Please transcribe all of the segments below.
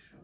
chaud.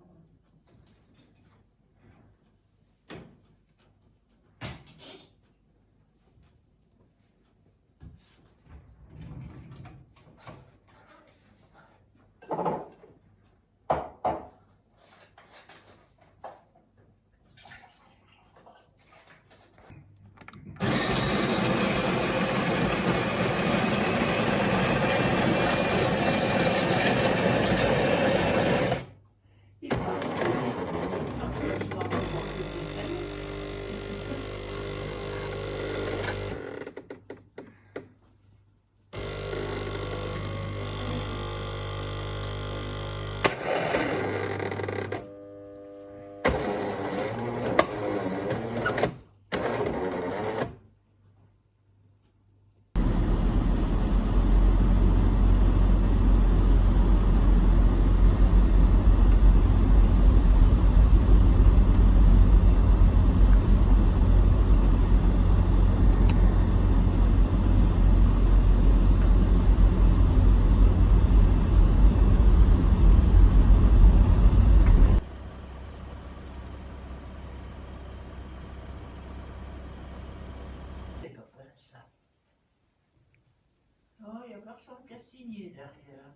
Oh, il y a personne qui a signé derrière.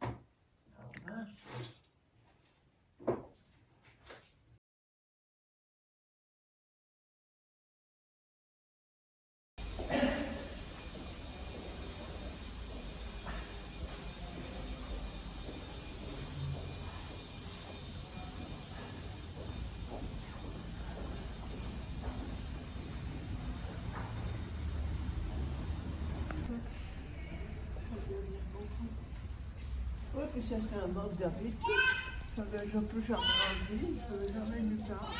Oh, mince. Oui, puis ça c'est un mode d'habitude. Je ne peux jamais en ville, je ne peux jamais nulle part.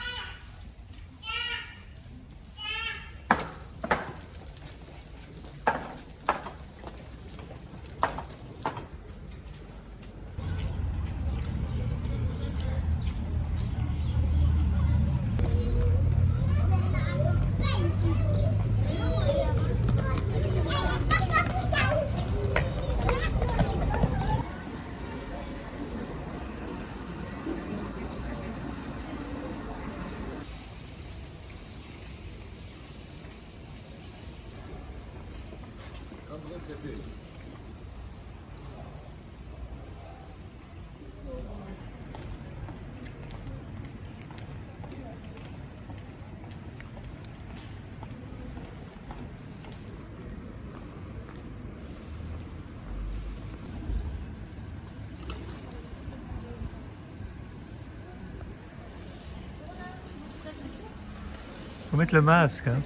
Faut mettre le masque. Hein.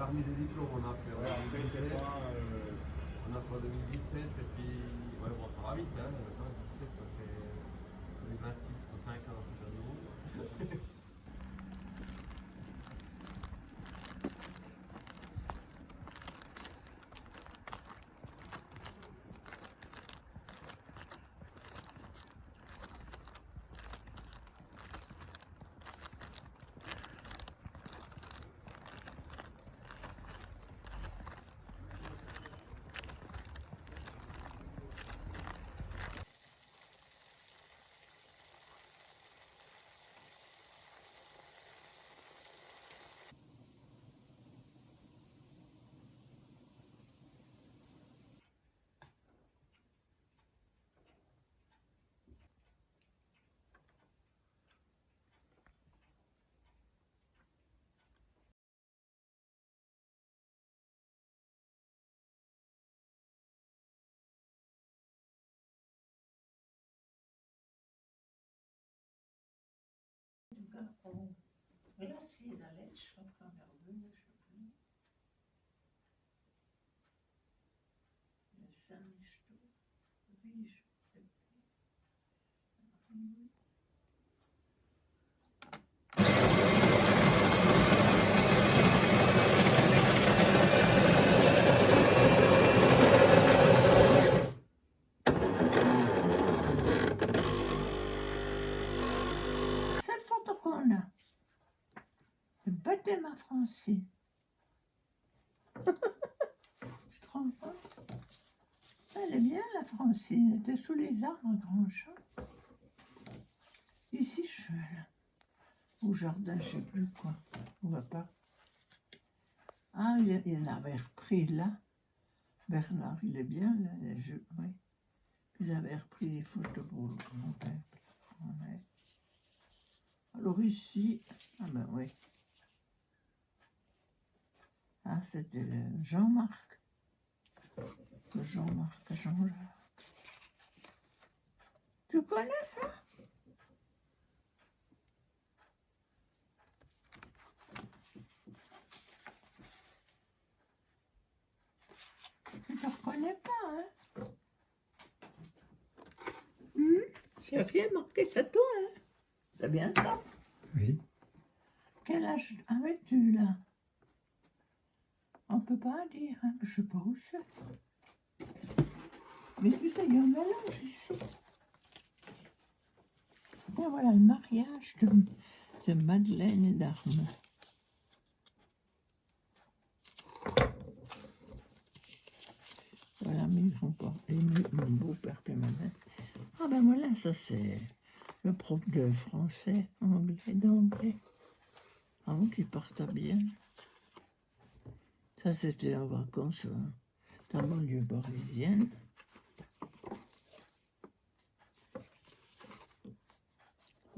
la remise des diplômes, on a fait Ouais, après, c'est 2017, pas. on a fait en 2017, et puis, ouais, bon, ça va vite, hein, maintenant, 17, ça fait 2026, ça fait 5 ans, c'est déjà nouveau. Voilà, c'est la lettre, je comprends merveilleux, je sais plus. Le Saint-Michel, oui, je sais plus. C'est le photo qu'on a. Le baptême à Francine. Tu te rends compte? Elle est bien, la Francine. Elle était sous les arbres à grand champ. Ici, je suis là. Au jardin, je ne sais plus quoi. On va pas. Ah, il en avait repris là. Bernard, il est bien là. Oui. Ils avaient repris les photos pour le grand-père. Ouais. Alors ici, ah ben oui. Ah, c'était Jean-Marc. Jean-Marc, Jean-Jacques. Tu connais ça? Tu ne reconnais pas, hein? J'ai rien marqué, c'est toi, hein? C'est bien ça? Oui. Quel âge avais-tu là? On peut pas dire, hein? Je sais pas où c'est. Mais tu sais, il y a un mélange ici. Et voilà le mariage de Madeleine et d'Armand. Voilà mes grands-parents et mon beau-père et ma mère. Ah ben voilà, ça c'est le prof de français, anglais, d'anglais. Avant qu'il parte bien. Ça c'était en vacances dans la banlieue parisienne.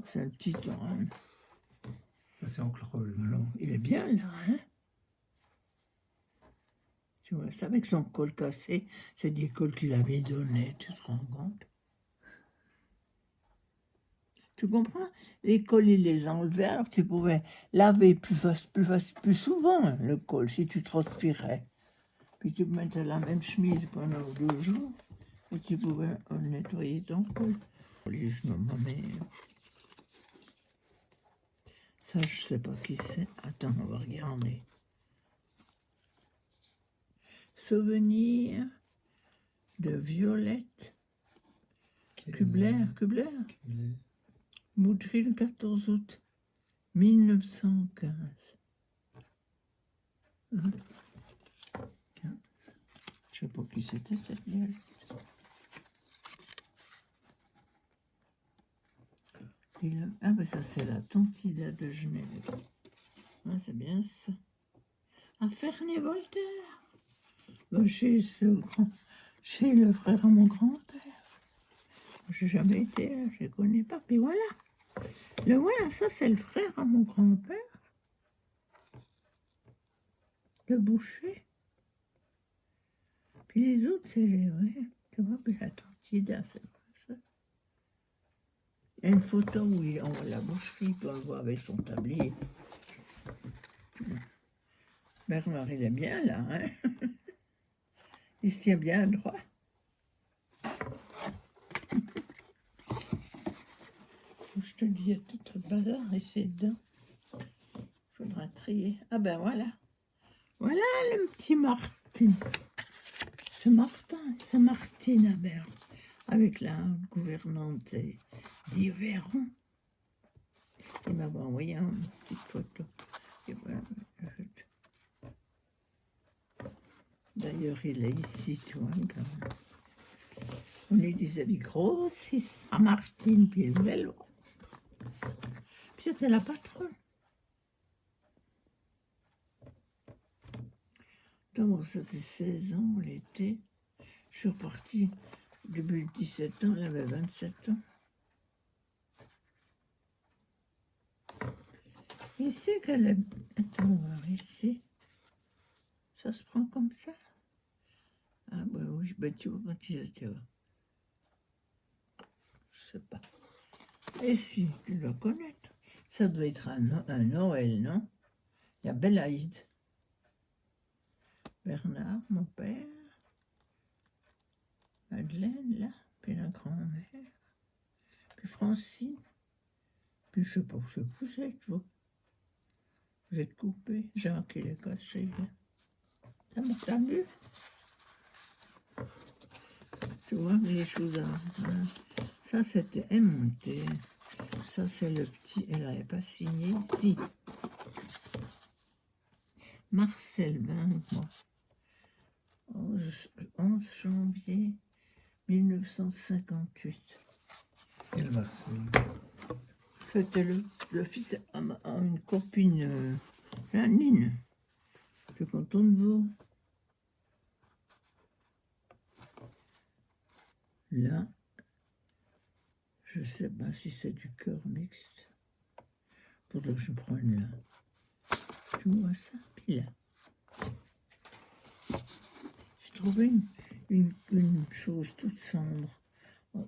C'est un petit temps, hein. Ça, c'est oncle Raoul. Alors, il est bien là, hein? Tu vois, c'est avec son col cassé, c'est des cols qu'il avait donnés, tu te rends compte? Tu comprends? Les cols, il les enlevait, alors tu pouvais laver plus souvent hein, le col, si tu transpirais. Puis tu mettais la même chemise pendant 2 jours, et tu pouvais nettoyer ton col. Les genoux, mais ça, je sais pas qui c'est. Attends, on va regarder. Souvenir de Violette Kubler. Moutry, le 14 août 1915. Je sais pas qui c'était cette Violette. Ah ben ça c'est la Tontida de Genève. Ah c'est bien ça. À Ferney-Voltaire. Ben, chez le frère à mon grand-père. J'ai jamais été là, je ne connais pas. Puis voilà. Voilà, ça c'est le frère à mon grand-père. Le boucher. Puis les autres, c'est ouais, tu vois, puis la Tontida, c'est pas ça. Il y a une photo où on voit la boucherie, puis on le voit avec son tablier. Ben Bernard, il est bien là, hein. Il se tient bien droit. Je te dis, il y a tout le bazar ici dedans. Faudra trier. Ah ben voilà. Voilà le petit Martin. C'est Martin, c'est Martine à Berne. Avec la gouvernante d'Yveron. Il m'a envoyé une petite photo. Et voilà. D'ailleurs, il est ici, tu vois, quand même. On lui disait, wie groß ist Martin Pilvello. Puis c'était la patronne. D'abord, c'était 16 ans l'été. Je suis repartie début de 17 ans, elle avait 27 ans. Ici, qu'elle est... Attends, on va voir ici. Ça se prend comme ça. Ah ben oui, ben tu vois quand ils étaient... Je sais pas. Et si, tu dois connaître. Ça doit être un Noël, non? Il y a Belaïd. Bernard, mon père. Madeleine, là. Puis la grand-mère. Puis Francine. Puis je sais pas où c'est que vous êtes, vous. Vous êtes coupé. Jacques, il est caché, là. Ça m'a entendu? Tu vois, les choses à... Voilà. Ça, c'était aimanté. Ça, c'est le petit... Elle n'avait pas signé ici. Marcel, 20 mois. 11 janvier 1958. Quel Marcel? C'était le fils à une copine, Janine. Je suis contente de vous. Là, je ne sais pas si c'est du cœur mixte. Faudrait que je prenne là. Tu vois ça? Puis là. J'ai trouvé une chose toute sombre.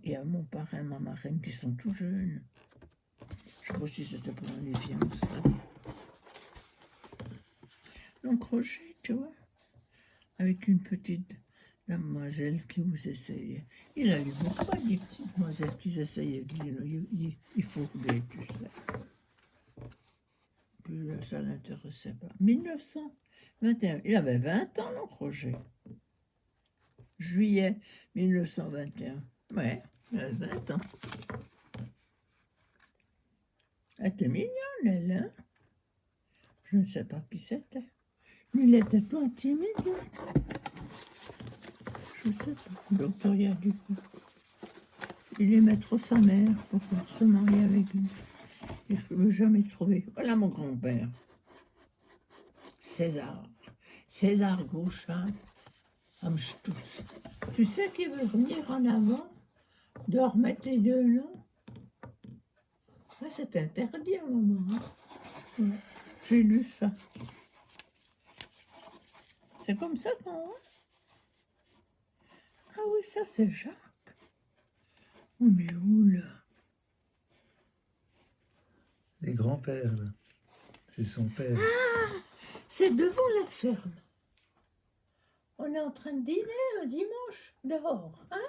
Il y a mon parrain, ma marraine qui sont tout jeunes. Je sais pas si c'était pour les fiançailles. Donc Roger, tu vois, avec une petite demoiselle qui vous essayait. Il a eu beaucoup des petites demoiselles qui essayaient de il fourber, tu sais. Puis là, ça ne l'intéressait pas. 1921, il avait 20 ans, non, Roger? Juillet 1921. Ouais, il avait 20 ans. Elle était mignonne, elle, hein? Je ne sais pas qui c'était. Mais il était tout timide. Je ne sais pas. Donc, rien du tout. Il aimait trop sa mère pour pouvoir se marier avec une fille. Il ne veut jamais trouver. Voilà mon grand-père. César. César Gauchat. Amstutz. Tu sais qu'il veut venir en avant de remettre les deux noms? Ouais, c'est interdit à un moment. Hein. Ouais. J'ai lu ça. C'est comme ça qu'on voit. Ah oui, ça c'est Jacques. On est où là? Les grands-pères, là. C'est son père. Ah, c'est devant la ferme. On est en train de dîner dimanche dehors, hein?